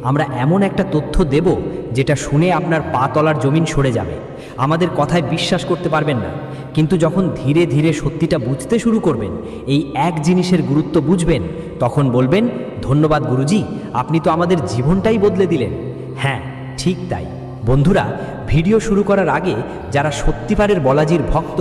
আমরা এমন একটা তথ্য দেব যেটা শুনে আপনার পা তলার জমিন সরে যাবে। আমাদের কথায় বিশ্বাস করতে পারবেন না, কিন্তু যখন ধীরে ধীরে সত্যিটা বুঝতে শুরু করবেন, এই এক জিনিসের গুরুত্ব বুঝবেন, তখন বলবেন, ধন্যবাদ গুরুজি, আপনি তো আমাদের জীবনটাই বদলে দিলেন। হ্যাঁ, ঠিক তাই। বন্ধুরা, ভিডিও শুরু করার আগে যারা সত্যিকারের বলাজির ভক্ত,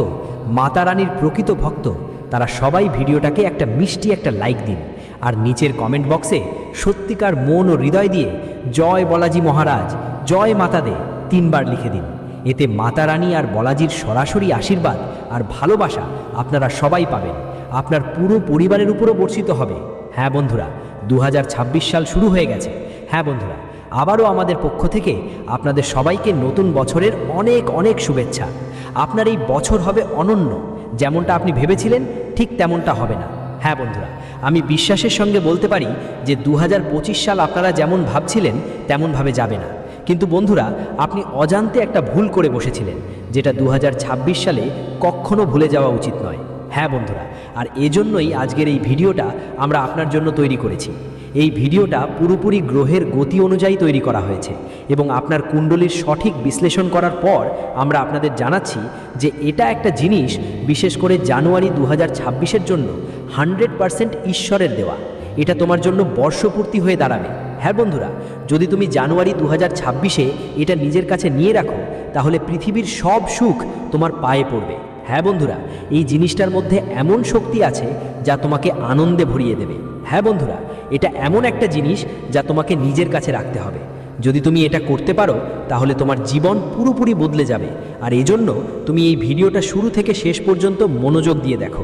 মাতা রানীর প্রকৃত ভক্ত, তারা সবাই ভিডিওটাকে একটা মিষ্টি একটা লাইক দিন, আর নিচের কমেন্ট বক্সে সত্যিকার মন ও হৃদয় দিয়ে জয় বলাজি মহারাজ, জয় মাতা দে 3 বার লিখে দিন। এতে মাতা রানী আর বলাজির সরাসরি আশীর্বাদ আর ভালোবাসা আপনারা সবাই পাবেন, আপনার পুরো পরিবারের উপরও বর্ষিত হবে। হ্যাঁ বন্ধুরা, 2026 সাল শুরু হয়ে গেছে। হ্যাঁ বন্ধুরা, আবারও আমাদের পক্ষ থেকে আপনাদের সবাইকে নতুন বছরের অনেক অনেক শুভেচ্ছা। আপনার এই বছর হবে অনন্য, যেমনটা আপনি ভেবেছিলেন ঠিক তেমনটা হবে না। হ্যাঁ বন্ধুরা, আমি বিশ্বাসের সঙ্গে বলতে পারি যে 2025 সাল আপনারা যেমন ভাবছিলেন তেমনভাবে যাবে না। কিন্তু বন্ধুরা, আপনি অজান্তে একটা ভুল করে বসেছিলেন, যেটা 2026 সালে কখনো ভুলে যাওয়া উচিত নয়। হ্যাঁ বন্ধুরা, আর এজন্যই আজকের এই ভিডিওটা আমরা আপনার জন্য তৈরি করেছি। এই ভিডিওটা পুরোপুরি গ্রহের গতি অনুযায়ী তৈরি করা হয়েছে এবং আপনার কুণ্ডলীর সঠিক বিশ্লেষণ করার পর আমরা আপনাদের জানাচ্ছি যে এটা একটা জিনিস বিশেষ করে জানুয়ারি 2026-এর জন্য 100% ঈশ্বরের দেওয়া। এটা তোমার জন্য বর্ষপূর্তি হয়ে দাঁড়াবে। হ্যাঁ বন্ধুরা, যদি তুমি জানুয়ারি 2026-এ এটা নিজের কাছে নিয়ে রাখো, তাহলে পৃথিবীর সব সুখ তোমার পায়ে পড়বে। হ্যাঁ বন্ধুরা, এই জিনিসটার মধ্যে এমন শক্তি আছে যা তোমাকে আনন্দে ভরিয়ে দেবে। হ্যাঁ বন্ধুরা, এটা এমন একটা জিনিস যা তোমাকে নিজের কাছে রাখতে হবে। যদি তুমি এটা করতে পারো, তাহলে তোমার জীবন পুরোপুরি বদলে যাবে। আর এজন্য তুমি এই ভিডিওটা শুরু থেকে শেষ পর্যন্ত মনোযোগ দিয়ে দেখো।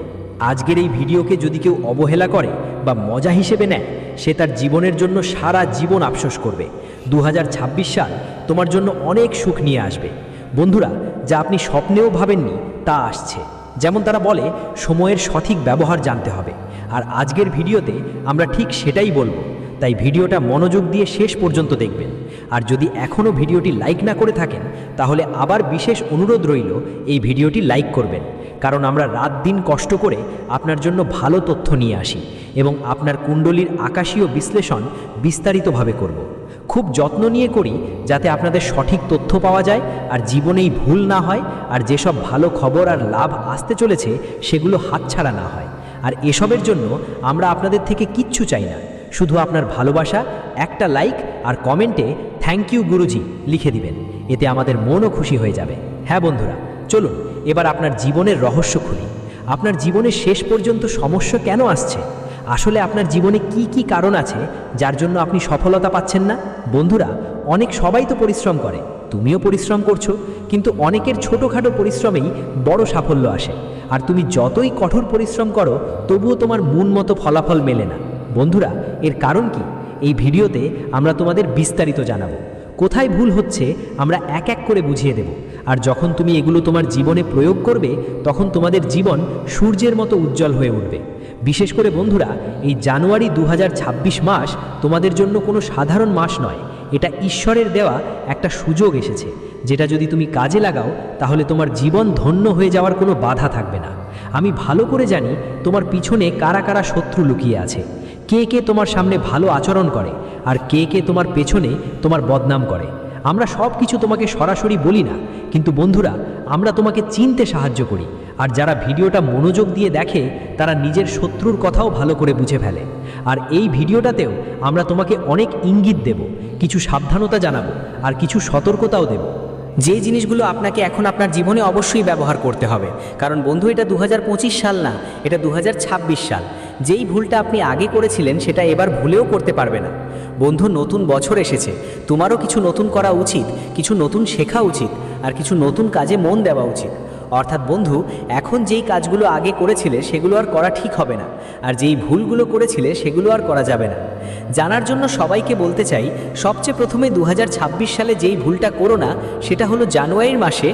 আজকের এই ভিডিওকে যদি কেউ অবহেলা করে বা মজা হিসেবে নেয়, সে তার জীবনের জন্য সারা জীবন আফসোস করবে। 2026 সাল তোমার জন্য অনেক সুখ নিয়ে আসবে। বন্ধুরা, যা আপনি স্বপ্নেও ভাবেননি তা আসছে। যেমন তারা বলে, সময়ের সঠিক ব্যবহার জানতে হবে। আর আজকের ভিডিওতে আমরা ঠিক সেটাই বলবো। তাই ভিডিওটা মনোযোগ দিয়ে শেষ পর্যন্ত দেখবেন। আর যদি এখনও ভিডিওটি লাইক না করে থাকেন, তাহলে আবার বিশেষ অনুরোধ রইল, এই ভিডিওটি লাইক করবেন। কারণ আমরা রাত দিন কষ্ট করে আপনার জন্য ভালো তথ্য নিয়ে আসি এবং আপনার কুণ্ডলীর আকাশীয় বিশ্লেষণ বিস্তারিতভাবে করব। খুব যত্ন নিয়ে করি, যাতে আপনাদের সঠিক তথ্য পাওয়া যায় আর জীবনেই ভুল না হয়, আর যেসব ভালো খবর আর লাভ আসতে চলেছে সেগুলো হাতছাড়া না হয়। আর এসবের জন্য আমরা আপনাদের থেকে কিচ্ছু চাই না, শুধু আপনার ভালোবাসা, একটা লাইক আর কমেন্টে থ্যাংক ইউ গুরুজি লিখে দিবেন। এতে আমাদের মনও খুশি হয়ে যাবে। হ্যাঁ বন্ধুরা, চলুন এবার আপনার জীবনের রহস্য খুলি। আপনার জীবনের শেষ পর্যন্ত সমস্যা কেন আসছে? আসলে আপনার জীবনে কি কি কারণ আছে যার জন্য আপনি সফলতা পাচ্ছেন না? বন্ধুরা, অনেক সবাই তো পরিশ্রম করে, তুমিও পরিশ্রম করছো, কিন্তু অনেকের ছোটোখাটো পরিশ্রমেই বড় সাফল্য আসে। আর তুমি যতই কঠোর পরিশ্রম করো, তবুও তোমার মন মতো ফলাফল মেলে না। বন্ধুরা, এর কারণ কি? এই ভিডিওতে আমরা তোমাদের বিস্তারিত জানাবো। কোথায় ভুল হচ্ছে আমরা এক এক করে বুঝিয়ে দেব। আর যখন তুমি এগুলো তোমার জীবনে প্রয়োগ করবে, তখন তোমাদের জীবন সূর্যের মতো উজ্জ্বল হয়ে উঠবে। বিশেষ করে বন্ধুরা, এই জানুয়ারি 2026 মাস তোমাদের জন্য কোনো সাধারণ মাস নয়। এটা ঈশ্বরের দেওয়া একটা সুযোগ এসেছে, যেটা যদি তুমি কাজে লাগাও, তাহলে তোমার জীবন ধন্য হয়ে যাওয়ার কোনো বাধা থাকবে না। আমি ভালো করে জানি তোমার পিছনে কারা কারা শত্রু লুকিয়ে আছে, কে কে তোমার সামনে ভালো আচরণ করে আর কে কে তোমার পেছনে তোমার বদনাম করে। আমরা সব কিছু তোমাকে সরাসরি বলি না, কিন্তু বন্ধুরা, আমরা তোমাকে চিনতে সাহায্য করি। আর যারা ভিডিওটা মনোযোগ দিয়ে দেখে, তারা নিজের শত্রুর কথাও ভালো করে বুঝে ফেলে। আর এই ভিডিওটাতেও আমরা তোমাকে অনেক ইঙ্গিত দেব, কিছু সাবধানতা জানাবো আর কিছু সতর্কতাও দেব, যে জিনিসগুলো আপনাকে এখন আপনার জীবনে অবশ্যই ব্যবহার করতে হবে। কারণ বন্ধু, এটা 2025 সাল না, এটা 2026 সাল। যেই ভুলটা আপনি আগে করেছিলেন, সেটা এবার ভুলেও করতে পারবে না। বন্ধু, নতুন বছর এসেছে, তোমারও কিছু নতুন করা উচিত, কিছু নতুন শেখা উচিত, আর কিছু নতুন কাজে মন দেওয়া উচিত। অর্থাৎ বন্ধু, এখন যেই কাজগুলো আগে করেছিলে সেগুলো আর করা ঠিক হবে না, আর যেই ভুলগুলো করেছিলে সেগুলো আর করা যাবে না। জানার জন্য সবাইকে বলতে চাই, সবচেয়ে প্রথমে 2026 সালে যেই ভুলটা করো না, সেটা হলো জানুয়ারির মাসে।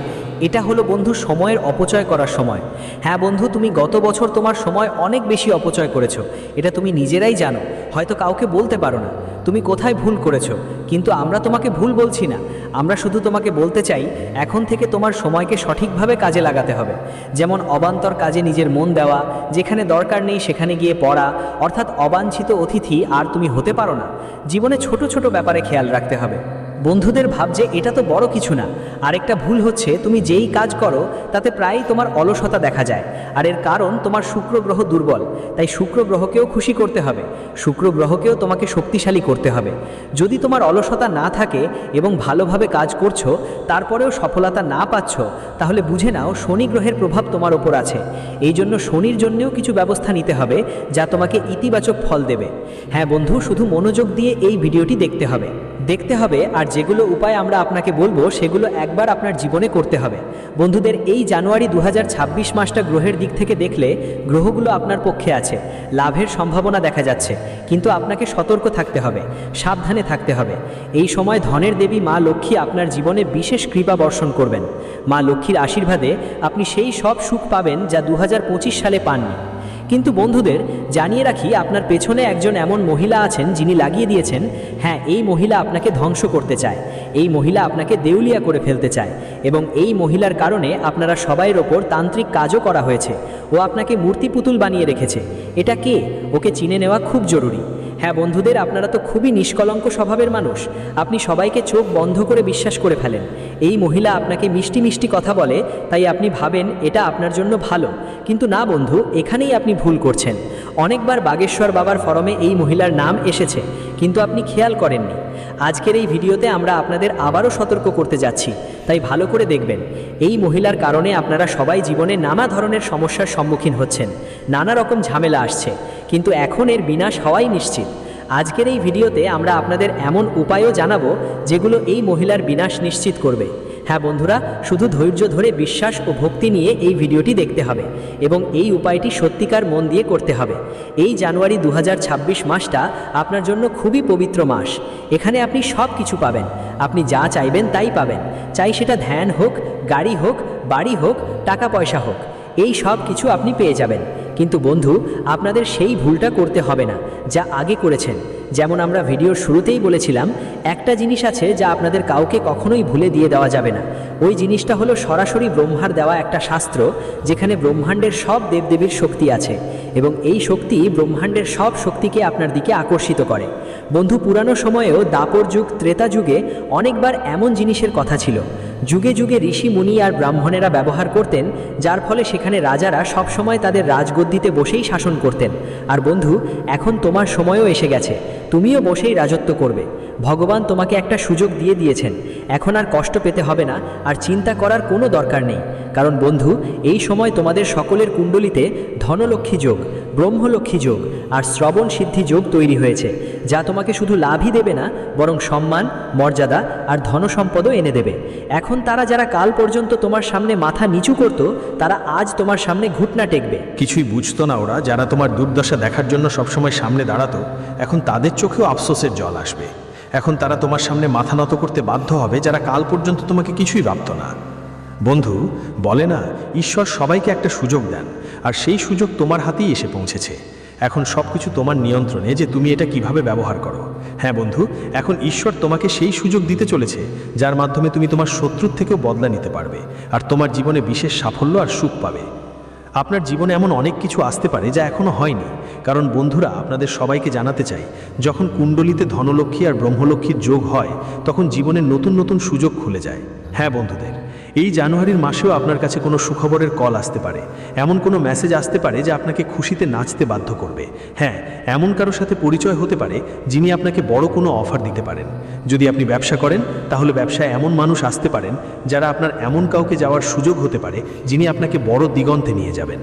এটা হলো বন্ধু সময়ের অপচয় করার সময়। হ্যাঁ বন্ধু, তুমি গত বছর তোমার সময় অনেক বেশি অপচয় করেছো, এটা তুমি নিজেরাই জানো, হয়তো কাউকে বলতে পারো না তুমি কোথায় ভুল করেছো। কিন্তু আমরা তোমাকে ভুল বলছি না, আমরা শুধু তোমাকে বলতে চাই, এখন থেকে তোমার সময়কে সঠিকভাবে কাজে লাগাতে হবে। যেমন অবান্তর কাজে নিজের মন দেওয়া, যেখানে দরকার নেই সেখানে গিয়ে পড়া, অর্থাৎ অবাঞ্ছিত অতিথি আর তুমি তুমি হতে পারো না। জীবনে ছোট ছোট ব্যাপারে খেয়াল রাখতে হবে। বন্ধুদের ভাবছে এটা তো বড় কিছু না। আরেকটা ভুল হচ্ছে, তুমি যেই কাজ করো তাতে প্রায়ই তোমার অলসতা দেখা যায়। আর এর কারণ তোমার শুক্র গ্রহ দুর্বল। তাই শুক্র গ্রহকেও খুশি করতে হবে, শুক্র গ্রহকেও তোমাকে শক্তিশালী করতে হবে। যদি তোমার অলসতা না থাকে এবং ভালোভাবে কাজ করছো তারপরেও সফলতা না পাচ্ছ, তাহলে বুঝে নাও শনি গ্রহের প্রভাব তোমার ওপর আছে। এই জন্য শনির জন্যেও কিছু ব্যবস্থা নিতে হবে যা তোমাকে ইতিবাচক ফল দেবে। হ্যাঁ বন্ধু, শুধু মনোযোগ দিয়ে এই ভিডিওটি দেখতে হবে। আর যেগুলো উপায় আমরা আপনাকে বলবো সেগুলো একবার আপনার জীবনে করতে হবে। বন্ধুদের, এই জানুয়ারি 2026 মাসটা গ্রহের দিক থেকে দেখলে গ্রহগুলো আপনার পক্ষে আছে, লাভের সম্ভাবনা দেখা যাচ্ছে। কিন্তু আপনাকে সতর্ক থাকতে হবে, সাবধানে থাকতে হবে। এই সময় ধনের দেবী মা লক্ষ্মী আপনার জীবনে বিশেষ কৃপা বর্ষণ করবেন। মা লক্ষ্মীর আশীর্বাদে আপনি সেই সব সুখ পাবেন যা 2025 সালে পাননি। কিন্তু বন্ধুদের, জানিয়ে রাখি, আপনার পেছনে একজন এমন মহিলা আছেন যিনি লাগিয়ে দিয়েছেন। হ্যাঁ, এই মহিলা আপনাকে ধ্বংস করতে চায়, এই মহিলা আপনাকে দেউলিয়া করে ফেলতে চায়, এবং এই মহিলার কারণে আপনারা সবাইয়ের ওপর তান্ত্রিক কাজও করা হয়েছে। ও আপনাকে মূর্তি পুতুল বানিয়ে রেখেছে। এটা কে, ওকে চিনে নেওয়া খুব জরুরি। হ্যাঁ বন্ধুদের, আপনারা তো খুবই নিষ্কলঙ্ক স্বভাবের মানুষ। আপনি সবাইকে চোখ বন্ধ করে বিশ্বাস করে ফেলেন। এই মহিলা আপনাকে মিষ্টি মিষ্টি কথা বলে, তাই আপনি ভাবেন এটা আপনার জন্য ভালো। কিন্তু না বন্ধু, এখানেই আপনি ভুল করছেন। অনেকবার বাগেশ্বর বাবার ফরমে এই মহিলার নাম এসেছে, কিন্তু আপনি খেয়াল করেননি। আজকের এই ভিডিওতে আমরা আপনাদের আবারও সতর্ক করতে যাচ্ছি, তাই ভালো করে দেখবেন। এই মহিলার কারণে আপনারা সবাই জীবনে নানা ধরনের সমস্যার সম্মুখীন হচ্ছেন, নানা রকম ঝামেলা আসছে, কিন্তু এখন এর বিনাশ হওয়াই নিশ্চিত। আজকের এই ভিডিওতে আমরা আপনাদের এমন উপায়ও জানাবো যেগুলো এই মহিলার বিনাশ নিশ্চিত করবে। হ্যাঁ বন্ধুরা, শুধু ধৈর্য ধরে বিশ্বাস ও ভক্তি নিয়ে এই ভিডিওটি দেখতে হবে এবং এই উপায়টি সত্যিকার মন দিয়ে করতে হবে। এই জানুয়ারি 2026 মাসটা আপনার জন্য খুবই পবিত্র মাস। এখানে আপনি সব কিছু পাবেন, আপনি যা চাইবেন তাই পাবেন। চাই সেটা ধ্যান হোক, গাড়ি হোক, বাড়ি হোক, টাকা পয়সা হোক, এই সব কিছু আপনি পেয়ে যাবেন। কিন্তু বন্ধু, আপনাদের সেই ভুলটা করতে হবে না যা আগে করেছেন। যেমন আমরা ভিডিওর শুরুতেই বলেছিলাম, একটা জিনিস আছে যা আপনাদের কাউকে কখনোই ভুলে দিয়ে দেওয়া যাবে না। ওই জিনিসটা হলো সরাসরি ব্রহ্মার দেওয়া একটা শাস্ত্র, যেখানে ব্রহ্মাণ্ডের সব দেবদেবীর শক্তি আছে এবং এই শক্তি ব্রহ্মাণ্ডের সব শক্তিকে আপনার দিকে আকর্ষিত করে। বন্ধু, পুরানো সময়েও দাপর যুগ, ত্রেতা যুগে অনেকবার এমন জিনিসের কথা ছিল। যুগে যুগে ঋষি মুনি আর ব্রাহ্মণেরা ব্যবহার করতেন, যার ফলে সেখানে রাজারা সবসময় তাদের রাজগদ্দিতে বসেই শাসন করতেন। আর বন্ধু, এখন তোমার সময়ও এসে গেছে, তুমিও বসেই রাজত্ব করবে। ভগবান তোমাকে একটা সুযোগ দিয়ে দিয়েছেন। এখন আর কষ্ট পেতে হবে না, আর চিন্তা করার কোনো দরকার নেই। কারণ বন্ধু, এই সময় তোমাদের সকলের কুণ্ডলিতে ধনলক্ষ্মী যোগ, ব্রহ্মলক্ষ্মী যোগ আর শ্রবণ সিদ্ধি যোগ তৈরি হয়েছে, যা তোমাকে শুধু লাভই দেবে না, বরং সম্মান, মর্যাদা আর ধনসম্পদও এনে দেবে। এখন তারা যারা কাল পর্যন্ত তোমার সামনে মাথা নিচু করত, তারা আজ তোমার সামনে ঘুটনা টেকবে। কিছুই বুঝতো না ওরা, যারা তোমার দুর্দশা দেখার জন্য সবসময় সামনে দাঁড়াতো, এখন তাদের চোখেও আফসোসের জল আসবে। এখন তারা তোমার সামনে মাথা নত করতে বাধ্য হবে, যারা কাল পর্যন্ত তোমাকে কিছুই ভাবত না। বন্ধু, বলে না, ঈশ্বর সবাইকে একটা সুযোগ দেন, আর সেই সুযোগ তোমার হাতেই এসে পৌঁছেছে। এখন সব কিছু তোমার নিয়ন্ত্রণে যে তুমি এটা কিভাবে ব্যবহার করো। হ্যাঁ বন্ধু, এখন ঈশ্বর তোমাকে সেই সুযোগ দিতে চলেছে যার মাধ্যমে তুমি তোমার শত্রুর থেকেও বদলা নিতে পারবে, আর তোমার জীবনে বিশেষ সাফল্য আর সুখ পাবে। আপনার জীবনে এমন অনেক কিছু আসতে পারে যা এখনও হয়নি। কারণ বন্ধুরা, আপনাদের সবাইকে জানাতে চাই, যখন কুণ্ডলিতে ধনলক্ষ্মী আর ব্রহ্মলক্ষ্মীর যোগ হয়, তখন জীবনের নতুন নতুন সুযোগ খুলে যায়। হ্যাঁ বন্ধুদের, এই জানুয়ারির মাসেও আপনার কাছে কোনো সুখবরের কল আসতে পারে, এমন কোনো মেসেজ আসতে পারে যা আপনাকে খুশিতে নাচতে বাধ্য করবে। হ্যাঁ, এমন কারোর সাথে পরিচয় হতে পারে যিনি আপনাকে বড় কোনো অফার দিতে পারেন। যদি আপনি ব্যবসা করেন, তাহলে ব্যবসায় এমন মানুষ আসতে পারেন যারা আপনার এমন কাউকে যাওয়ার সুযোগ হতে পারে যিনি আপনাকে বড় দিগন্তে নিয়ে যাবেন।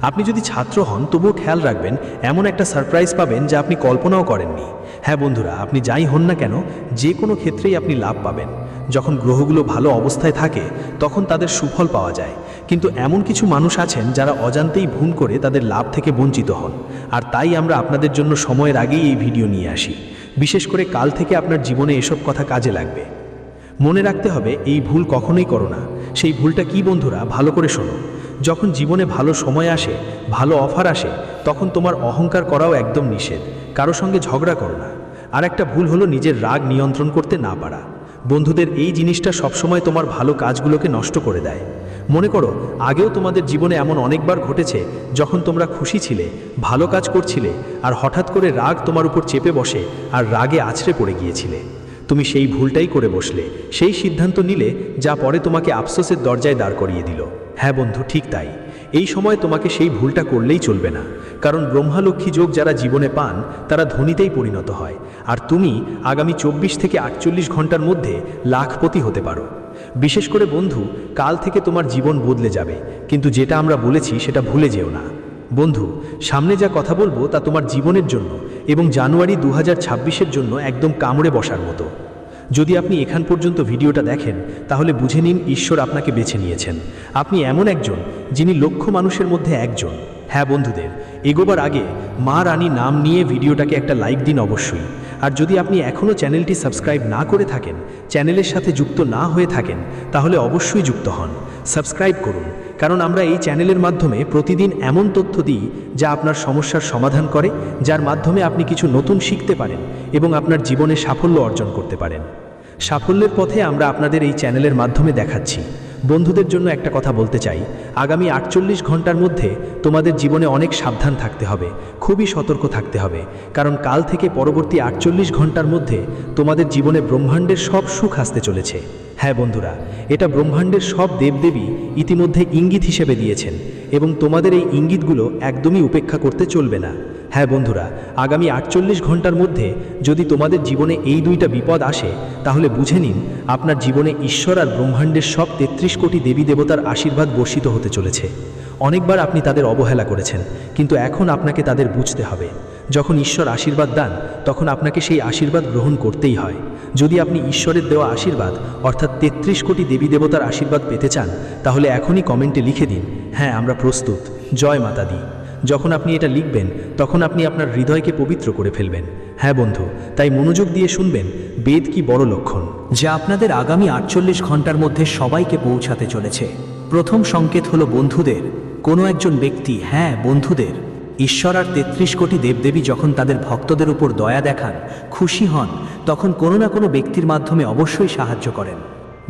আপনি যদি ছাত্র হন, তবুও খেয়াল রাখবেন, এমন একটা সারপ্রাইজ পাবেন যা আপনি কল্পনাও করেননি। হ্যাঁ বন্ধুরা, আপনি যাই হন না কেন, যে কোনো ক্ষেত্রেই আপনি লাভ পাবেন। যখন গ্রহগুলো ভালো অবস্থায় থাকে, তখন তাদের সুফল পাওয়া যায়। কিন্তু এমন কিছু মানুষ আছেন যারা অজান্তেই ভুল করে তাদের লাভ থেকে বঞ্চিত হন, আর তাই আমরা আপনাদের জন্য সময়ের আগেই এই ভিডিও নিয়ে আসি। বিশেষ করে কাল থেকে আপনার জীবনে এসব কথা কাজে লাগবে। মনে রাখতে হবে, এই ভুল কখনোই করো না। সেই ভুলটা কি বন্ধুরা, ভালো করে শোনো। যখন জীবনে ভালো সময় আসে, ভালো অফার আসে, তখন তোমার অহংকার করাও একদম নিষেধ। কারো সঙ্গে ঝগড়া করো না। আর একটা ভুল হলো নিজের রাগ নিয়ন্ত্রণ করতে না পারা। বন্ধুদের এই জিনিসটা সবসময় তোমার ভালো কাজগুলোকে নষ্ট করে দেয়। মনে করো, আগেও তোমাদের জীবনে এমন অনেকবার ঘটেছে যখন তোমরা খুশি ছিলে, ভালো কাজ করছিলে, আর হঠাৎ করে রাগ তোমার উপর চেপে বসে আর রাগে আছড়ে পড়ে গিয়েছিলে। তুমি সেই ভুলটাই করে বসলে, সেই সিদ্ধান্ত নিলে যা পরে তোমাকে আফসোসের দরজায় দাঁড় করিয়ে দিল। হ্যাঁ বন্ধু, ঠিক তাই। এই সময় তোমাকে সেই ভুলটা করলেই চলবে না, কারণ ব্রহ্মালক্ষ্মী যোগ যারা জীবনে পান তারা ধনীতেই পরিণত হয়, আর তুমি আগামী 24 থেকে 48 ঘন্টার মধ্যে লাখপতি হতে পারো। বিশেষ করে বন্ধু, কাল থেকে তোমার জীবন বদলে যাবে, কিন্তু যেটা আমরা বলেছি সেটা ভুলে যেও না। বন্ধু, সামনে যা কথা বলবো তা তোমার জীবনের জন্য এবং জানুয়ারি 2026-এর জন্য একদম কামড়ে বসার মতো। যদি আপনি এখান পর্যন্ত ভিডিওটা দেখেন তাহলে বুঝে নিন ঈশ্বর আপনাকে বেছে নিয়েছেন। আপনি এমন একজন যিনি লক্ষ মানুষের মধ্যে একজন। হ্যাঁ বন্ধুদের, এগোবার আগে মা রানী নাম নিয়ে ভিডিওটাকে একটা লাইক দিন অবশ্যই। আর যদি আপনি এখনও চ্যানেলটি সাবস্ক্রাইব না করে থাকেন, চ্যানেলের সাথে যুক্ত না হয়ে থাকেন, তাহলে অবশ্যই যুক্ত হন, সাবস্ক্রাইব করুন, কারণ আমরা এই চ্যানেলের মাধ্যমে প্রতিদিন এমন তথ্য দিই যা আপনার সমস্যার সমাধান করে, যার মাধ্যমে আপনি কিছু নতুন শিখতে পারেন এবং আপনার জীবনে সাফল্য অর্জন করতে পারেন। সাফল্যের পথে আমরা আপনাদের এই চ্যানেলের মাধ্যমে দেখাচ্ছি। বন্ধুদের জন্য একটা কথা বলতে চাই, আগামী 48 ঘন্টার মধ্যে তোমাদের জীবনে অনেক সাবধান থাকতে হবে, খুবই সতর্ক থাকতে হবে, কারণ কাল থেকে পরবর্তী 48 ঘন্টার মধ্যে তোমাদের জীবনে ব্রহ্মাণ্ডের সব সুখ আসতে চলেছে। হ্যাঁ বন্ধুরা, এটা ব্রহ্মাণ্ডের সব দেবদেবী ইতিমধ্যে ইঙ্গিত হিসেবে দিয়েছেন এবং তোমাদের এই ইঙ্গিতগুলো একদমই উপেক্ষা করতে চলবে না। হ্যাঁ বন্ধুরা, আগামী 48 ঘন্টার মধ্যে যদি তোমাদের জীবনে এই দুইটা বিপদ আসে তাহলে বুঝে নিন আপনার জীবনে ঈশ্বর আর ব্রহ্মাণ্ডের সব 33 কোটি দেবী দেবতার আশীর্বাদ বর্ষিত হতে চলেছে। অনেকবার আপনি তাদের অবহেলা করেছেন, কিন্তু এখন আপনাকে তাদের বুঝতে হবে। যখন ঈশ্বর আশীর্বাদ দেন তখন আপনাকে সেই আশীর্বাদ গ্রহণ করতেই হয়। যদি আপনি ঈশ্বরের দেওয়া আশীর্বাদ অর্থাৎ 33 কোটি দেবী দেবতার আশীর্বাদ পেতে চান তাহলে এখনই কমেন্টে লিখে দিন, হ্যাঁ আমরা প্রস্তুত, জয় মাতা দি। যখন আপনি এটা লিখবেন তখন আপনি আপনার হৃদয়কে পবিত্র করে ফেলবেন। হ্যাঁ বন্ধু, তাই মনোযোগ দিয়ে শুনবেন বেদ কি বড় লক্ষণ, যা আপনাদের আগামী 48 ঘন্টার মধ্যে সবাইকে পৌঁছাতে চলেছে। প্রথম সংকেত হলো বন্ধুদের, কোনো একজন ব্যক্তি, হ্যাঁ বন্ধুদের, ঈশ্বর আর 33 কোটি দেবদেবী যখন তাদের ভক্তদের উপর দয়া দেখান, খুশি হন, তখন কোনো না কোনো ব্যক্তির মাধ্যমে অবশ্যই সাহায্য করেন।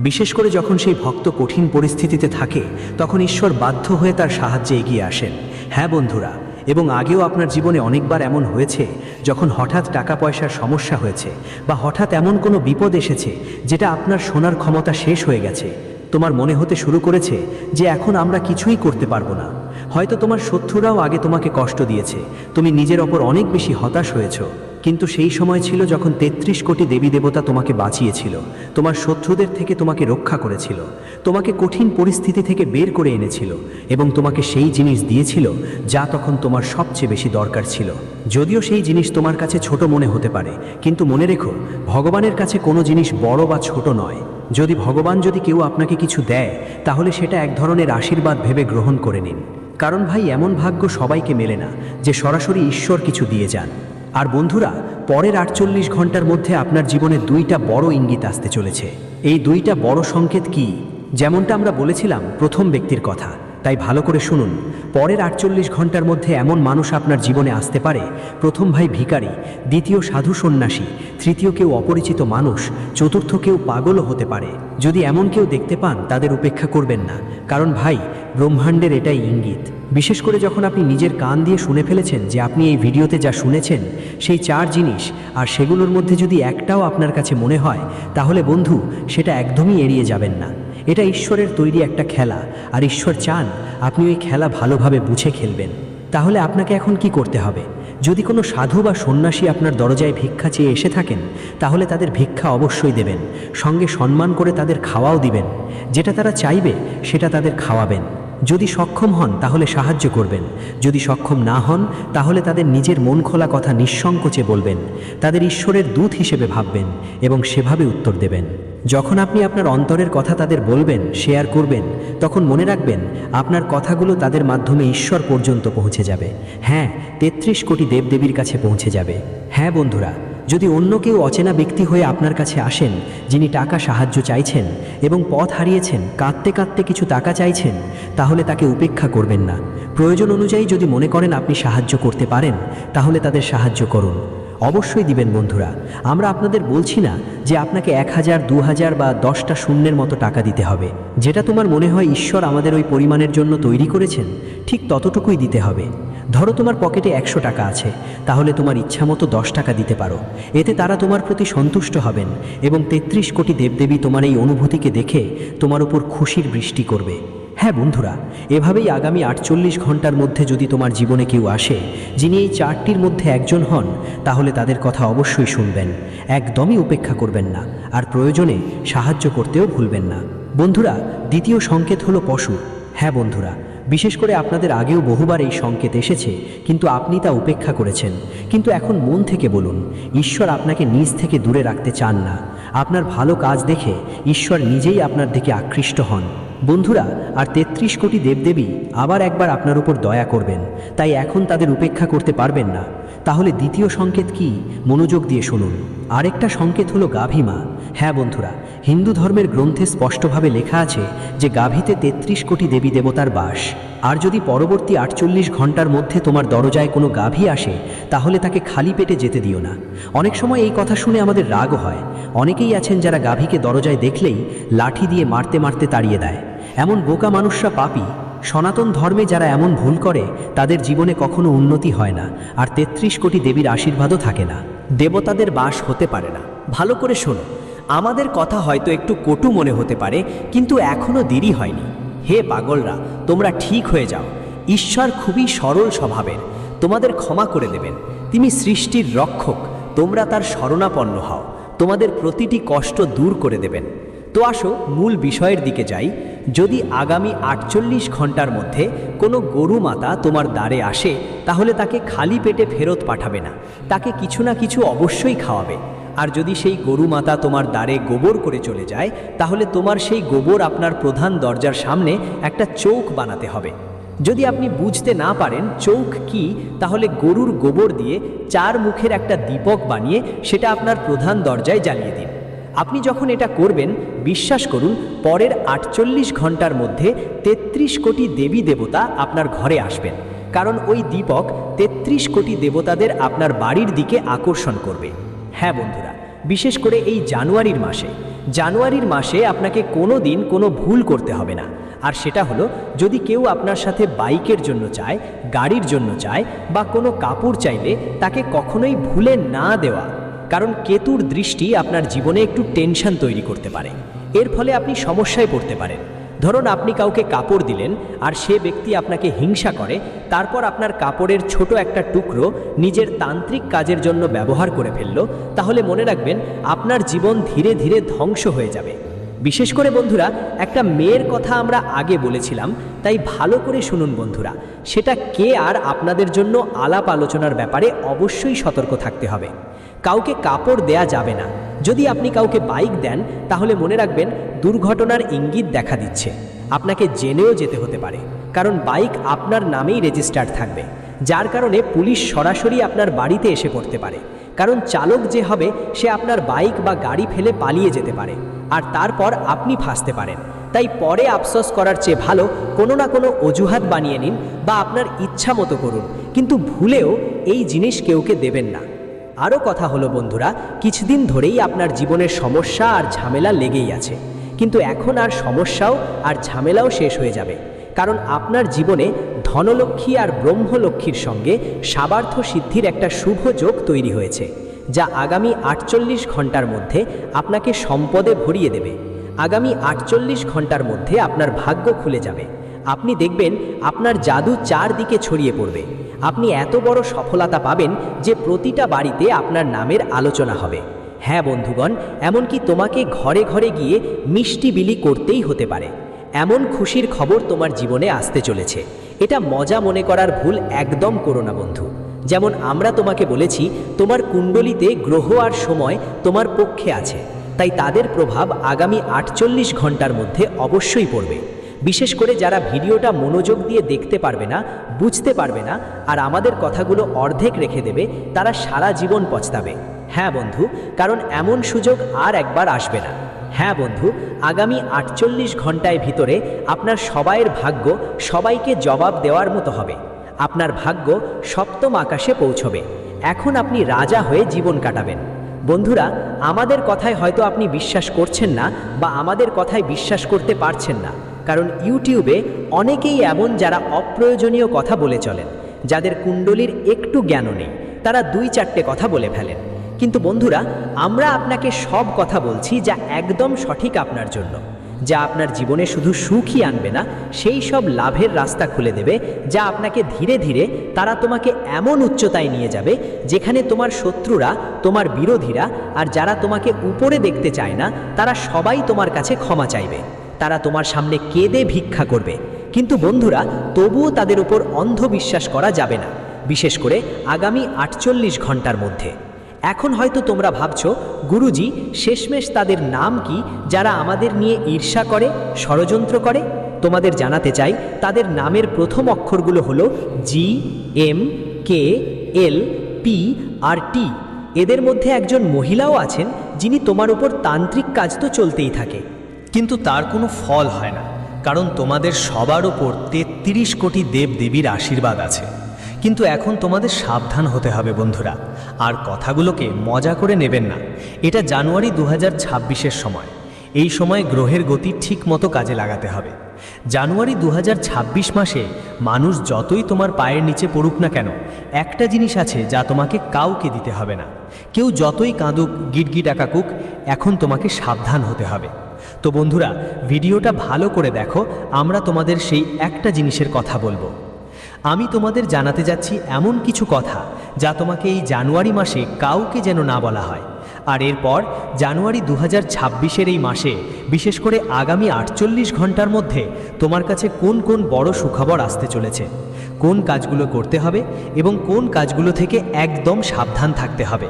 বিশেষ করে যখন সেই ভক্ত কঠিন পরিস্থিতিতে থাকে তখন ঈশ্বর বাধ্য হয়ে তার সাহায্যে এগিয়ে আসেন। হ্যাঁ বন্ধুরা, এবং আগেও আপনার জীবনে অনেকবার এমন হয়েছে যখন হঠাৎ টাকা পয়সার সমস্যা হয়েছে বা হঠাৎ এমন কোনো বিপদ এসেছে যেটা আপনার শোনার ক্ষমতা শেষ হয়ে গেছে। তোমার মনে হতে শুরু করেছে যে এখন আমরা কিছুই করতে পারবো না। হয়তো তোমার শত্রুরাও আগে তোমাকে কষ্ট দিয়েছে, তুমি নিজের ওপর অনেক বেশি হতাশ হয়েছো, কিন্তু সেই সময় ছিল যখন 33 কোটি দেবী দেবতা তোমাকে বাঁচিয়েছিল, তোমার শত্রুদের থেকে তোমাকে রক্ষা করেছিল, তোমাকে কঠিন পরিস্থিতি থেকে বের করে এনেছিল এবং তোমাকে সেই জিনিস দিয়েছিল যা তখন তোমার সবচেয়ে বেশি দরকার ছিল। যদিও সেই জিনিস তোমার কাছে ছোট মনে হতে পারে, কিন্তু মনে রেখো, ভগবানের কাছে কোনো জিনিস বড় বা ছোট নয়। যদি ভগবান যদি কেউ আপনাকে কিছু দেয় তাহলে সেটা এক ধরনের আশীর্বাদ ভেবে গ্রহণ করে নিন, কারণ ভাই এমন ভাগ্য সবাইকে মেলে না যে সরাসরি ঈশ্বর কিছু দিয়ে যান। আর বন্ধুরা, পরের 48 ঘন্টার মধ্যে আপনার জীবনে দুইটা বড় ইঙ্গিত আসতে চলেছে। এই দুইটা বড় সংকেত কি? যেমনটা আমরা বলেছিলাম প্রথম ব্যক্তির কথা, তাই ভালো করে শুনুন। পরের 48 ঘন্টার মধ্যে এমন মানুষ আপনার জীবনে আসতে পারে, প্রথম ভাই ভিখারি, দ্বিতীয় সাধু সন্ন্যাসী, তৃতীয় কেউ অপরিচিত মানুষ, চতুর্থ কেউ পাগলও হতে পারে। যদি এমন কেউ দেখতে পান তাদের উপেক্ষা করবেন না, কারণ ভাই ব্রহ্মাণ্ডের এটাই ইঙ্গিত। বিশেষ করে যখন আপনি নিজের কান দিয়ে শুনে ফেলেছেন যে আপনি এই ভিডিওতে যা শুনেছেন সেই 4 জিনিস, আর সেগুলোর মধ্যে যদি একটাও আপনার কাছে মনে হয় তাহলে বন্ধু সেটা একদমই এড়িয়ে যাবেন না। এটা ঈশ্বরের তৈরি একটা খেলা, আর ঈশ্বর চান আপনি ওই খেলা ভালোভাবে বুঝে খেলবেন। তাহলে আপনাকে এখন কি করতে হবে? যদি কোনো সাধু বা সন্ন্যাসী আপনার দরজায় ভিক্ষা চেয়ে এসে থাকেন তাহলে তাদের ভিক্ষা অবশ্যই দেবেন, সঙ্গে সম্মান করে তাদের খাওয়াও দিবেন। যেটা তারা চাইবে সেটা তাদের খাওয়াবেন। যদি সক্ষম হন তাহলে সাহায্য করবেন, যদি সক্ষম না হন তাহলে তাদের নিজের মন খোলা কথা নিঃসংকোচে বলবেন, তাদের ঈশ্বরের দূত হিসেবে ভাববেন এবং সেভাবে উত্তর দেবেন। যখন আপনি আপনার অন্তরের কথা তাদের বলবেন, শেয়ার করবেন, তখন মনে রাখবেন আপনার কথাগুলো তাদের মাধ্যমে ঈশ্বর পর্যন্ত পৌঁছে যাবে। হ্যাঁ, 33 কোটি দেবদেবীর কাছে পৌঁছে যাবে। হ্যাঁ বন্ধুরা, যদি অন্য কেউ অচেনা ব্যক্তি হয়ে আপনার কাছে আসেন যিনি টাকা সাহায্য চাইছেন এবং পথ হারিয়েছেন, কাঁদতে কাঁদতে কিছু টাকা চাইছেন, তাহলে তাকে উপেক্ষা করবেন না। প্রয়োজন অনুযায়ী যদি মনে করেন আপনি সাহায্য করতে পারেন তাহলে তাদের সাহায্য করুন। অবশ্যই দিবেন বন্ধুরা। আমরা আপনাদের বলছি না যে আপনাকে 1000, 2000 বা 10টা শূন্যের মতো টাকা দিতে হবে। যেটা তোমার মনে হয় ঈশ্বর আমাদের ওই পরিমাণের জন্য তৈরি করেছেন, ঠিক ততটুকুই দিতে হবে। ধরো তোমার পকেটে 100 টাকা আছে, তাহলে তোমার ইচ্ছা মতো 10 টাকা দিতে পারো। এতে তারা তোমার প্রতি সন্তুষ্ট হবেন এবং 33 কোটি দেবদেবী তোমার এই অনুভূতিকে দেখে তোমার উপর খুশির বৃষ্টি করবে। হ্যাঁ বন্ধুরা, এভাবেই আগামী 48 ঘন্টার মধ্যে যদি তোমার জীবনে কেউ আসে যিনি এই 4টির মধ্যে একজন হন, তাহলে তাদের কথা অবশ্যই শুনবেন, একদমই উপেক্ষা করবেন না, আর প্রয়োজনে সাহায্য করতেও ভুলবেন না। বন্ধুরা, দ্বিতীয় সংকেত হলো পশু। হ্যাঁ বন্ধুরা, বিশেষ করে আপনাদের আগেও বহুবার এই সংকেত এসেছে, কিন্তু আপনি তা উপেক্ষা করেছেন। কিন্তু এখন মন থেকে বলুন, ঈশ্বর আপনাকে নিজ থেকে দূরে রাখতে চান না। আপনার ভালো কাজ দেখে ঈশ্বর নিজেই আপনার দিকে আকৃষ্ট হন। বন্ধুরা, আর 33 কোটি দেবদেবী আবার একবার আপনার উপর দয়া করবেন, তাই এখন তাদের উপেক্ষা করতে পারবেন না। তাহলে দ্বিতীয় সংকেত কি? মনোযোগ দিয়ে শুনুন। আরেকটা সংকেত হলো গাভী মা। হ্যাঁ বন্ধুরা, হিন্দু ধর্মের গ্রন্থে স্পষ্টভাবে লেখা আছে যে গাভীতে 33 কোটি দেবী দেবতার বাস। আর যদি পরবর্তী 48 ঘন্টার মধ্যে তোমার দরজায় কোনো গাভী আসে, তাহলে তাকে খালি পেটে যেতে দিও না। অনেক সময় এই কথা শুনে আমাদের রাগও হয়। অনেকেই আছেন যারা গাভীকে দরজায় দেখলেই লাঠি দিয়ে মারতে মারতে তাড়িয়ে দেয়। এমন বোকা মানুষরা পাপী। সনাতন ধর্মে যারা এমন ভুল করে তাদের জীবনে কখনো উন্নতি হয় না, আর 33 কোটি দেবীর আশীর্বাদও থাকে না। দেবতাদের বাস হতে পারে না। ভালো করে শোনো, আমাদের কথা হয়তো একটু কটু মনে হতে পারে, কিন্তু এখনো দেরি হয়নি। হে পাগলরা, তোমরা ঠিক হয়ে যাও। ঈশ্বর খুবই সরল স্বভাবের, তোমাদের ক্ষমা করে দেবেন। তিনি সৃষ্টির রক্ষক, তোমরা তার শরণাপন্ন হও, তোমাদের প্রতিটি কষ্ট দূর করে দেবেন। তো আসো মূল বিষয়ের দিকে যাই। যদি আগামী 48 ঘন্টার মধ্যে কোনো গরু মাতা তোমার দ্বারে আসে, তাহলে তাকে খালি পেটে ফেরত পাঠাবে না, তাকে কিছু না কিছু অবশ্যই খাওয়াবে। আর যদি সেই গরু মাতা তোমার দ্বারে গোবর করে চলে যায়, তাহলে তোমার সেই গোবর আপনার প্রধান দরজার সামনে একটা চৌক বানাতে হবে। যদি আপনি বুঝতে না পারেন চৌক কি, তাহলে গরুর গোবর দিয়ে 4 মুখের একটা দীপক বানিয়ে সেটা আপনার প্রধান দরজায় জ্বালিয়ে দিন। আপনি যখন এটা করবেন, বিশ্বাস করুন, পরের 48 ঘন্টার মধ্যে 33 কোটি দেবী দেবতা আপনার ঘরে আসবেন। কারণ ওই দীপক 33 কোটি দেবতাদের আপনার বাড়ির দিকে আকর্ষণ করবে। হ্যাঁ বন্ধুরা, বিশেষ করে এই জানুয়ারির মাসে আপনাকে কোনো দিন কোনো ভুল করতে হবে না। আর সেটা হলো, যদি কেউ আপনার সাথে বাইকের জন্য চায়, গাড়ির জন্য চায়, বা কোনো কাপড় চাইলে তাকে কখনোই ভুলে না দেওয়া। কারণ কেতুর দৃষ্টি আপনার জীবনে একটু টেনশন তৈরি করতে পারে। এর ফলে আপনি সমস্যায় পড়তে পারেন। ধরুন আপনি কাউকে কাপড় দিলেন আর সে ব্যক্তি আপনাকে হিংসা করে, তারপর আপনার কাপড়ের ছোট একটা টুকরো নিজের তান্ত্রিক কাজের জন্য ব্যবহার করে ফেলল, তাহলে মনে রাখবেন আপনার জীবন ধীরে ধীরে ধ্বংস হয়ে যাবে। বিশেষ করে বন্ধুরা, একটা মেয়ের কথা আমরা আগে বলেছিলাম, তাই ভালো করে শুনুন বন্ধুরা। সেটা কে আর আপনাদের জন্য আলাপ আলোচনার ব্যাপারে অবশ্যই সতর্ক থাকতে হবে। কাউকে কাপড় দেয়া যাবে না। যদি আপনি কাউকে বাইক দেন, তাহলে মনে রাখবেন দুর্ঘটনার ইঙ্গিত দেখা দিচ্ছে। আপনাকে জেলেও যেতে হতে পারে, কারণ বাইক আপনার নামেই রেজিস্টার্ড থাকবে, যার কারণে পুলিশ সরাসরি আপনার বাড়িতে এসে পড়তে পারে। কারণ চালক যে হবে সে আপনার বাইক বা গাড়ি ফেলে পালিয়ে যেতে পারে, আর তারপর আপনি ফাঁসতে পারেন। তাই পরে আফসোস করার চেয়ে ভালো কোনো না কোনো অজুহাত বানিয়ে নিন বা আপনার ইচ্ছা মতো করুন, কিন্তু ভুলেও এই জিনিস কেউকে দেবেন না। আরও কথা হলো বন্ধুরা, কিছুদিন ধরেই আপনার জীবনের সমস্যা আর ঝামেলা লেগেই আছে, কিন্তু এখন আর সমস্যাও আর ঝামেলাও শেষ হয়ে যাবে। কারণ আপনার জীবনে ধনলক্ষ্মী আর ব্রহ্মলক্ষ্মীর সঙ্গে সাবার্থ সিদ্ধির একটা শুভ যোগ তৈরি হয়েছে, যা আগামী 48 ঘন্টার মধ্যে আপনাকে সম্পদে ভরিয়ে দেবে। আগামী 48 ঘন্টার মধ্যে আপনার ভাগ্য খুলে যাবে। আপনি দেখবেন আপনার জাদু চারদিকে ছড়িয়ে পড়বে। আপনি এত বড় সফলতা পাবেন যে প্রতিটা বাড়িতে আপনার নামের আলোচনা হবে। হ্যাঁ বন্ধুগণ, এমনকি তোমাকে ঘরে ঘরে গিয়ে মিষ্টি বিলি করতেই হতে পারে। এমন খুশির খবর তোমার জীবনে আসতে চলেছে। এটা মজা মনে করার ভুল একদম করো না বন্ধু। যেমন আমরা তোমাকে বলেছি, তোমার কুণ্ডলিতে গ্রহ আর সময় তোমার পক্ষে আছে, তাই তাদের প্রভাব আগামী 48 ঘন্টার মধ্যে অবশ্যই পড়বে। বিশেষ করে যারা ভিডিওটা মনোযোগ দিয়ে দেখতে পারবে না, বুঝতে পারবে না, আর আমাদের কথাগুলো অর্ধেক রেখে দেবে, তারা সারা জীবন পছতাবে। হ্যাঁ বন্ধু, কারণ এমন সুযোগ আর একবার আসবে না। হ্যাঁ বন্ধু, আগামী 48 ঘন্টায় ভিতরে আপনার সবাইয়ের ভাগ্য সবাইকে জবাব দেওয়ার মতো হবে। আপনার ভাগ্য সপ্তম আকাশে পৌঁছবে এখন আপনি রাজা হয়ে জীবন কাটাবেন। বন্ধুরা, আমাদের কথায় হয়তো আপনি বিশ্বাস করছেন না বা আমাদের কথায় বিশ্বাস করতে পারছেন না, কারণ ইউটিউবে অনেকেই এমন যারা অপ্রয়োজনীয় কথা বলে চলেন, যাদের কুণ্ডলীর একটু জ্ঞানও নেই, তারা 2-4টে কথা বলে ফেলেন। কিন্তু বন্ধুরা, আমরা আপনাকে সব কথা বলছি যা একদম সঠিক আপনার জন্য, যা আপনার জীবনে শুধু সুখই আনবে না, সেই সব লাভের রাস্তা খুলে দেবে, যা আপনাকে ধীরে ধীরে তারা তোমাকে এমন উচ্চতায় নিয়ে যাবে যেখানে তোমার শত্রুরা, তোমার বিরোধীরা আর যারা তোমাকে উপরে দেখতে চায় না, তারা সবাই তোমার কাছে ক্ষমা চাইবে। তারা তোমার সামনে কেঁদে ভিক্ষা করবে। কিন্তু বন্ধুরা, তবুও তাদের উপর অন্ধবিশ্বাস করা যাবে না, বিশেষ করে আগামী 48 ঘন্টার মধ্যে। এখন হয়তো তোমরা ভাবছো, গুরুজি শেষমেশ তাদের নাম কি যারা আমাদের নিয়ে ঈর্ষা করে, ষড়যন্ত্র করে? তোমাদের জানাতে চাই, তাদের নামের প্রথম অক্ষরগুলো হলো G, M, K, L, P আর T। এদের মধ্যে একজন মহিলাও আছেন যিনি তোমার উপর তান্ত্রিক কাজ তো চলতেই থাকে, কিন্তু তার কোনো ফল হয় না, কারণ তোমাদের সবার ওপর 33 কোটি দেবদেবীর আশীর্বাদ আছে। কিন্তু এখন তোমাদের সাবধান হতে হবে বন্ধুরা, আর কথাগুলোকে মজা করে নেবেন না। এটা জানুয়ারি 2026-এর সময়। এই সময় গ্রহের গতি ঠিক মতো কাজে লাগাতে হবে। জানুয়ারি 2026 মাসে মানুষ যতই তোমার পায়ের নিচে পড়ুক না কেন, একটা জিনিস আছে যা তোমাকে কাউকে দিতে হবে না। কেউ যতই কাঁদুক, গিটগিট আঁকাকুক, এখন তোমাকে সাবধান হতে হবে। তো বন্ধুরা, ভিডিওটা ভালো করে দেখো, আমরা তোমাদের সেই একটা জিনিসের কথা বলবো। আমি তোমাদের জানাতে যাচ্ছি এমন কিছু কথা যা তোমাকে এই জানুয়ারি মাসে কাউকে যেন না বলা হয়। আর এরপর জানুয়ারি 2026-এর এই মাসে, বিশেষ করে আগামী 48 ঘন্টার মধ্যে তোমার কাছে কোন কোন বড় সুখবর আসতে চলেছে, কোন কাজগুলো করতে হবে এবং কোন কাজগুলো থেকে একদম সাবধান থাকতে হবে।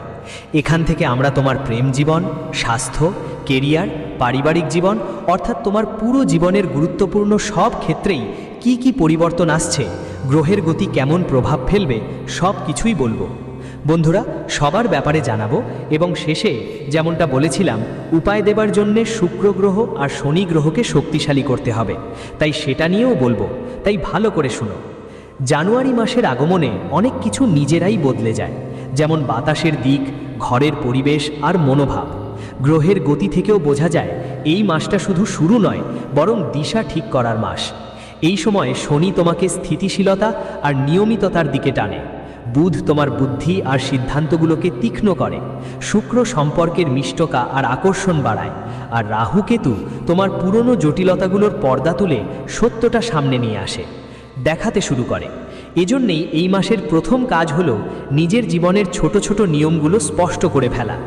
এখান থেকে আমরা তোমার প্রেম জীবন, স্বাস্থ্য, কেরিয়ার, পারিবারিক জীবন, অর্থাৎ তোমার পুরো জীবনের গুরুত্বপূর্ণ সব ক্ষেত্রেই কি কি পরিবর্তন আসছে, গ্রহের গতি কেমন প্রভাব ফেলবে, সব কিছুই বলবো। বন্ধুরা, সবার ব্যাপারে জানাবো এবং শেষে যেমনটা বলেছিলাম, উপায় দেবার জন্যে শুক্র গ্রহ আর শনি গ্রহকে শক্তিশালী করতে হবে, তাই সেটা নিয়েও বলবো। তাই ভালো করে শুনো। জানুয়ারি মাসের আগমনে অনেক কিছু নিজেরাই বদলে যায়, যেমন বাতাসের দিক, ঘরের পরিবেশ আর মনোভাব। গ্রহের গতি থেকেও বোঝা যায় এই মাসটা শুধু শুরু নয়, বরং দিশা ঠিক করার মাস। এই সময় শনি তোমাকে স্থিতিশীলতা আর নিয়মিততার দিকে টানে, বুধ তোমার বুদ্ধি আর সিদ্ধান্তগুলোকে তীক্ষ্ণ করে, শুক্র সম্পর্কের মিষ্টতা আর আকর্ষণ বাড়ায়, আর রাহু কেতু তোমার পুরনো জটিলতাগুলোর পর্দা তুলে সত্যটা সামনে নিয়ে আসে, দেখাতে শুরু করে। এজন্যেই এই মাসের প্রথম কাজ হলো নিজের জীবনের ছোট ছোট নিয়মগুলো স্পষ্ট করে ফেলা।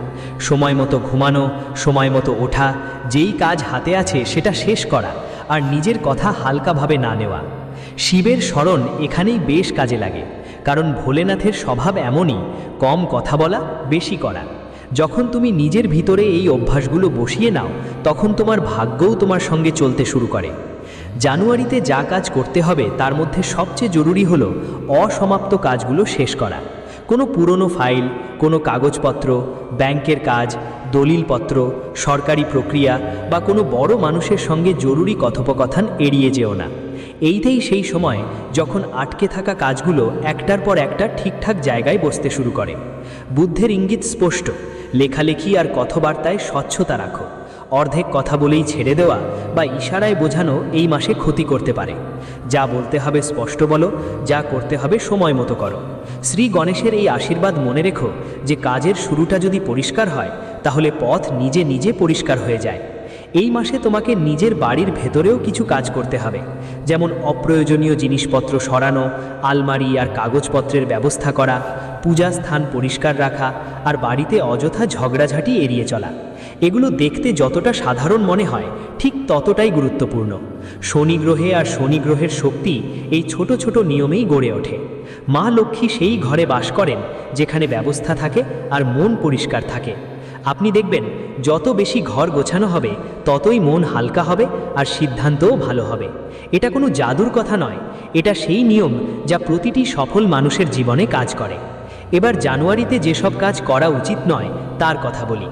সময় মতো ঘুমানো, সময় মতো ওঠা, যেই কাজ হাতে আছে সেটা শেষ করা, আর নিজের কথা হালকাভাবে না নেওয়া। শিবের স্মরণ এখানেই বেশ কাজে লাগে, কারণ ভোলেনাথের স্বভাব এমনই, কম কথা বলা, বেশি করা। যখন তুমি নিজের ভিতরে এই অভ্যাসগুলো বসিয়ে নাও, তখন তোমার ভাগ্যও তোমার সঙ্গে চলতে শুরু করে। জানুয়ারিতে যা কাজ করতে হবে তার মধ্যে সবচেয়ে জরুরি হলো অসমাপ্ত কাজগুলো শেষ করা। কোনো পুরনো ফাইল, কোনো কাগজপত্র, ব্যাংকের কাজ, দলিলপত্র, সরকারি প্রক্রিয়া বা কোনো বড় মানুষের সঙ্গে জরুরি কথোপকথন এড়িয়ে যেও না। এইটাই সেই সময় যখন আটকে থাকা কাজগুলো একটার পর একটা ঠিকঠাক জায়গায় বসতে শুরু করে। বুদ্ধের ইঙ্গিত স্পষ্ট, লেখালেখি আর কথাবার্তায় স্বচ্ছতা রাখো। অর্ধেক কথা বলেই ছেড়ে দেওয়া বা ইশারায় বোঝানো এই মাসে ক্ষতি করতে পারে। যা বলতে হবে স্পষ্ট বলো, যা করতে হবে সময় মতো করো। শ্রী গণেশের এই আশীর্বাদ মনে রেখো যে কাজের শুরুটা যদি পরিষ্কার হয়, তাহলে পথ নিজে নিজে পরিষ্কার হয়ে যায়। এই মাসে তোমাকে নিজের বাড়ির ভেতরেও কিছু কাজ করতে হবে, যেমন অপ্রয়োজনীয় জিনিসপত্র সরানো, আলমারি আর কাগজপত্রের ব্যবস্থা করা, পূজা স্থান পরিষ্কার রাখা আর বাড়িতে অযথা ঝগড়াঝাঁটি এড়িয়ে চলা। এগুলো দেখতে যতটা সাধারণ মনে হয়, ঠিক ততটাই গুরুত্বপূর্ণ। শনি গ্রহে আর শনি গ্রহের শক্তি এই ছোট ছোট নিয়মেই গড়ে ওঠে। মা লক্ষ্মী সেই ঘরে বাস করেন যেখানে ব্যবস্থা থাকে আর মন পরিষ্কার থাকে। আপনি দেখবেন যত বেশি ঘর গোছানো হবে, ততই মন হালকা হবে আর সিদ্ধান্তও ভালো হবে। এটা কোনো জাদুর কথা নয়, এটা সেই নিয়ম যা প্রতিটি সফল মানুষের জীবনে কাজ করে। এবার জানুয়ারিতে যেসব কাজ করা উচিত নয় তার কথা বলি।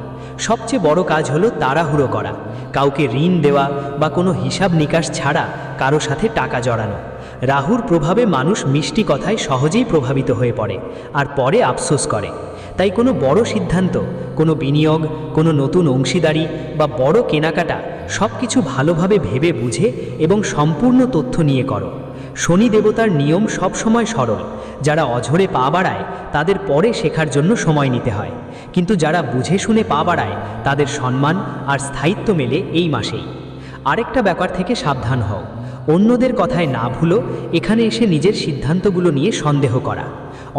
সবচেয়ে বড় কাজ হলো তাড়াহুড়ো করা, কাউকে ঋণ দেওয়া বা কোনো হিসাব নিকাশ ছাড়া কারো সাথে টাকা জড়ানো। রাহুর প্রভাবে মানুষ মিষ্টি কথায় সহজেই প্রভাবিত হয়ে পড়ে আর পরে আফসোস করে। তাই কোনো বড় সিদ্ধান্ত, কোনো বিনিয়োগ, কোনো নতুন অংশীদারি বা বড় কেনাকাটা সব কিছু ভালোভাবে ভেবে বুঝে এবং সম্পূর্ণ তথ্য নিয়ে করো। শনি দেবতার নিয়ম সবসময় সরল। যারা অঝরে পা বাড়ায় তাদের পরে শেখার জন্য সময় নিতে হয়, কিন্তু যারা বুঝে শুনে পা বাড়ায় তাদের সম্মান আর স্থায়িত্ব মেলে এই মাসেই। আরেকটা ব্যাপার থেকে সাবধান হও, অন্যদের কথায় না ভুলো এখানে এসে নিজের সিদ্ধান্তগুলো নিয়ে সন্দেহ করা।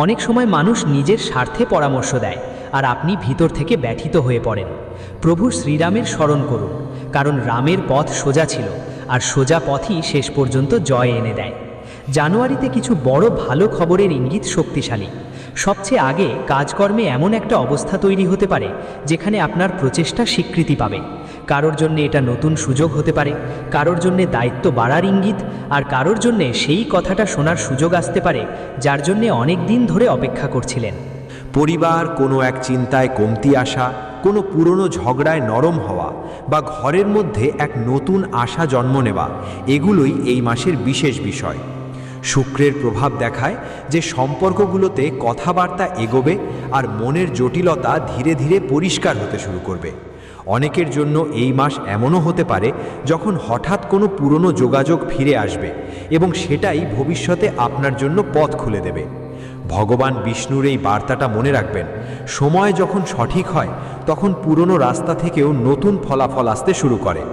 অনেক সময় মানুষ নিজের স্বার্থে পরামর্শ দেয় আর আপনি ভিতর থেকে ব্যথিত হয়ে পড়েন। প্রভু শ্রীরামের স্মরণ করুন, কারণ রামের পথ সোজা ছিল আর সোজা পথই শেষ পর্যন্ত জয় এনে দেয়। জানুয়ারিতে কিছু বড় ভালো খবরের ইঙ্গিত শক্তিশালী। সবচেয়ে আগে কাজকর্মে এমন একটা অবস্থা তৈরি হতে পারে যেখানে আপনার প্রচেষ্টা স্বীকৃতি পাবে। কারোর জন্য এটা নতুন সুযোগ হতে পারে, কারোর জন্য দায়িত্ব বাড়ার ইঙ্গিত, আর কারোর জন্য সেই কথাটা শোনার সুযোগ আসতে পারে যার জন্য অনেক দিন ধরে অপেক্ষা করছিলেন। পরিবার কোনো এক চিন্তায় কমতি আসা, কোনো পুরনো ঝগড়ায় নরম হওয়া বা ঘরের মধ্যে এক নতুন আশা জন্ম নেওয়া, এগুলোই এই মাসের বিশেষ বিষয়। শুক্রের প্রভাব দেখায় যে সম্পর্কগুলোতে কথাবার্তা এগোবে আর মনের জটিলতা ধীরে ধীরে পরিষ্কার হতে শুরু করবে। অনেকের জন্য এই মাস এমনও হতে পারে যখন হঠাৎ কোনো পুরনো যোগাযোগ ফিরে আসবে এবং সেটাই ভবিষ্যতে আপনার জন্য পথ খুলে দেবে। ভগবান বিষ্ণুর এই বার্তাটা মনে রাখবেন, সময় যখন সঠিক হয় তখন পুরনো রাস্তা থেকেও নতুন ফলাফল আসতে শুরু করে।